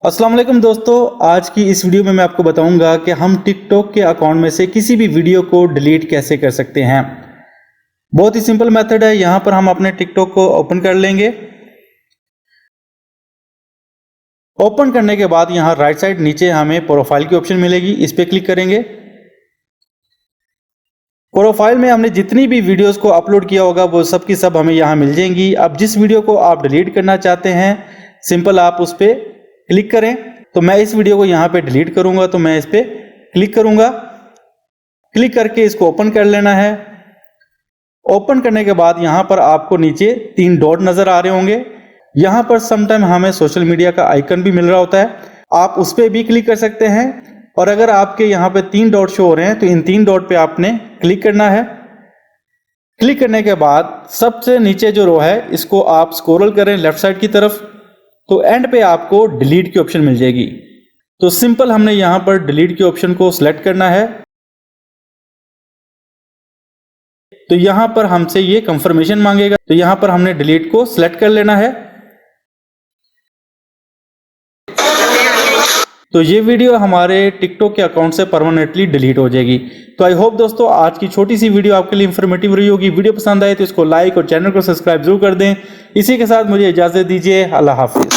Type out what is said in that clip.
अस्सलाम वालेकुम दोस्तों, आज की इस वीडियो में मैं आपको बताऊंगा कि हम टिकटॉक के अकाउंट में से किसी भी वीडियो को डिलीट कैसे कर सकते हैं। बहुत ही सिंपल मेथड है। यहां पर हम अपने टिकटॉक को ओपन कर लेंगे। ओपन करने के बाद यहां राइट साइड नीचे हमें प्रोफाइल की ऑप्शन मिलेगी, इस पर क्लिक करेंगे। प्रोफाइल में हमने जितनी भी वीडियोस को अपलोड किया होगा वो सब की सब हमें यहां मिल जाएंगी। अब जिस वीडियो को आप डिलीट करना चाहते हैं, सिंपल आप उस पर क्लिक करें। तो मैं इस वीडियो को यहां पे डिलीट करूंगा, तो मैं इस पे क्लिक करूंगा। क्लिक करके इसको ओपन कर लेना है। ओपन करने के बाद यहां पर आपको नीचे 3 डॉट नजर आ रहे होंगे। यहां पर समटाइम हमें सोशल मीडिया का आइकन भी मिल रहा होता है, आप उस पर भी क्लिक कर सकते हैं। और अगर आपके यहां पे 3 डॉट शो हो रहे हैं तो इन 3 डॉट पे आपने क्लिक करना है। क्लिक करने के बाद सबसे नीचे जो रो है इसको आप स्क्रॉल करें लेफ्ट साइड की तरफ, तो एंड पे आपको डिलीट की ऑप्शन मिल जाएगी। तो सिंपल हमने यहां पर डिलीट के ऑप्शन को सिलेक्ट करना है। तो यहां पर हमसे ये कंफर्मेशन मांगेगा, तो यहां पर हमने डिलीट को सिलेक्ट कर लेना है। तो ये वीडियो हमारे टिकटॉक के अकाउंट से परमानेंटली डिलीट हो जाएगी। तो आई होप दोस्तों आज की छोटी सी वीडियो आपके लिए इंफॉर्मेटिव रही होगी। वीडियो पसंद आए तो इसको लाइक और चैनल को सब्सक्राइब जरूर कर दें। इसी के साथ मुझे इजाजत दीजिए। अल्लाह हाफिज।